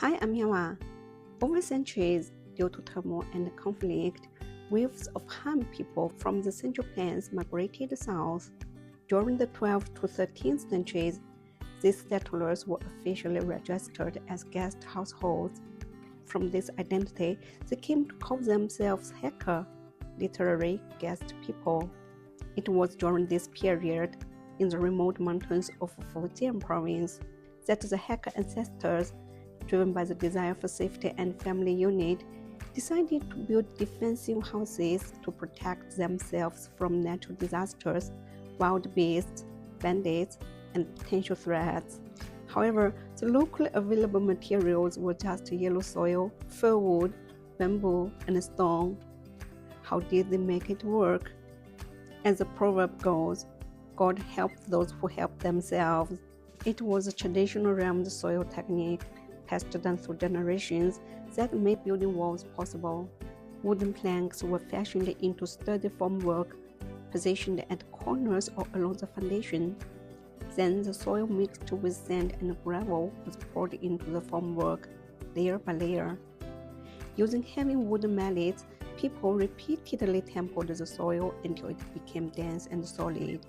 Hi, I'm Yawa. Over centuries, due to turmoil and conflict, waves of Han people from the Central Plains migrated south. During the 12th to 13th centuries, these settlers were officially registered as guest households. From this identity, they came to call themselves Hakka, literally guest people. It was during this period, in the remote mountains of Fujian Province, that the Hakka ancestors, driven by the desire for safety and family unity, decided to build defensive houses to protect themselves from natural disasters, wild beasts, bandits, and potential threats. However, the locally available materials were just yellow soil, firewood, bamboo, and stone. How did they make it work? As the proverb goes, God helped those who help themselves. It was a traditional round soil technique passed down through generations that made building walls possible. Wooden planks were fashioned into sturdy formwork, positioned at corners or along the foundation. Then the soil mixed with sand and gravel was poured into the formwork, layer by layer. Using heavy wooden mallets, people repeatedly tampered the soil until it became dense and solid.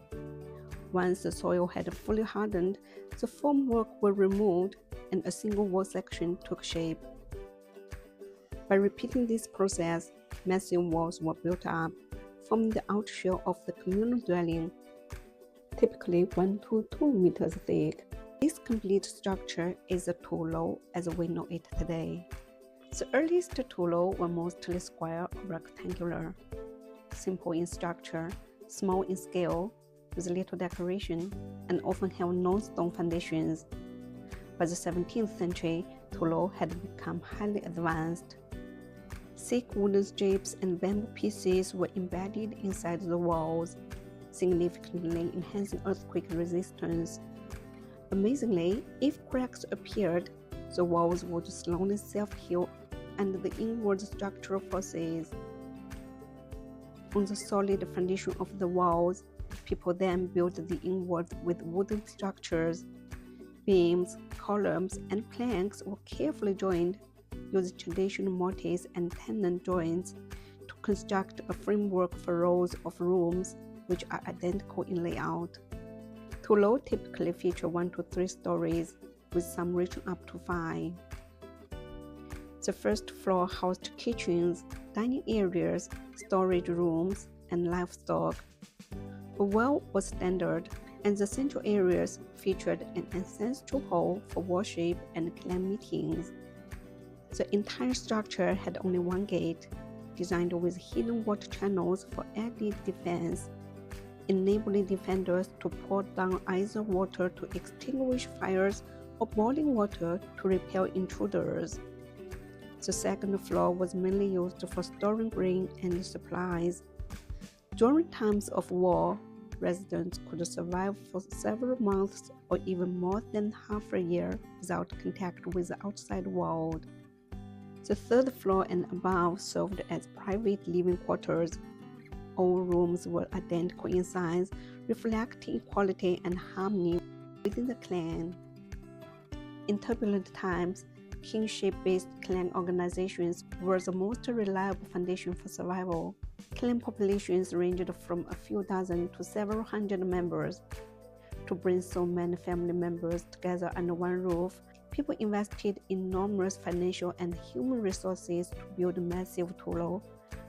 Once the soil had fully hardened, the formwork was removed and a single wall section took shape. By repeating this process, massive walls were built up, forming the outshell of the communal dwelling, typically 1 to 2 meters thick. This complete structure is the Tulou as we know it today. The earliest Tulou were mostly square or rectangular, simple in structure, small in scale, with little decoration, and often have no stone foundations. By the 17th century, Tulou had become highly advanced. Thick wooden strips and bamboo pieces were embedded inside the walls, significantly enhancing earthquake resistance. Amazingly, if cracks appeared, the walls would slowly self-heal under the inward structural forces. On the solid foundation of the walls, people then built the inward with wooden structures. Beams, columns, and planks were carefully joined, using traditional mortise and tenon joints to construct a framework for rows of rooms, which are identical in layout. Tulou typically feature 1 to 3 stories, with some reaching up to 5. The first floor housed kitchens, dining areas, storage rooms, and livestock. A well was standard, and the central areas featured an ancestral hall for worship and clan meetings. The entire structure had only one gate, designed with hidden water channels for added defense, enabling defenders to pour down either water to extinguish fires or boiling water to repel intruders. The second floor was mainly used for storing grain and supplies. During times of war, residents could survive for several months or even more than half a year without contact with the outside world. The third floor and above served as private living quarters. All rooms were identical in size, reflecting equality and harmony within the clan. In turbulent times, kinship-based clan organizations were the most reliable foundation for survival. Clan populations ranged from a few dozen to several hundred members. To bring so many family members together under one roof, people invested enormous financial and human resources to build massive Tulou,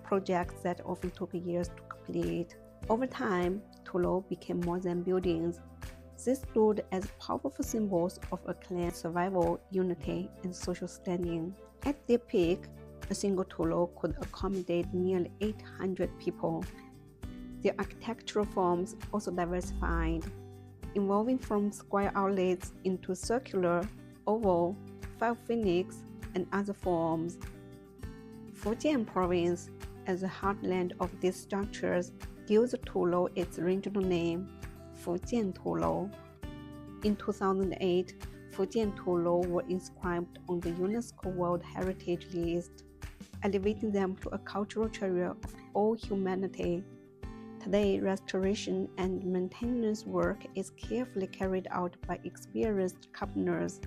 projects that often took years to complete. Over time, Tulou became more than buildings. They stood as powerful symbols of a clan's survival, unity, and social standing. At their peak, a single Tulou could accommodate nearly 800 people. Their architectural forms also diversified, evolving from square outlets into circular, oval, five-phoenix, and other forms. Fujian Province, as the heartland of these structures, gives Tulou its regional name, Fujian Tulou. In 2008, Fujian Tulou were inscribed on the UNESCO World Heritage list, elevating them to a cultural treasure of all humanity. Today, restoration and maintenance work is carefully carried out by experienced carpenters.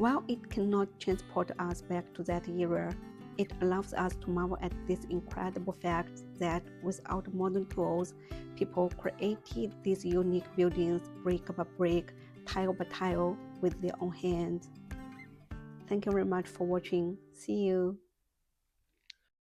While it cannot transport us back to that era, it allows us to marvel at this incredible fact that without modern tools, people created these unique buildings brick by brick, tile by tile, with their own hands. Thank you very much for watching. See you.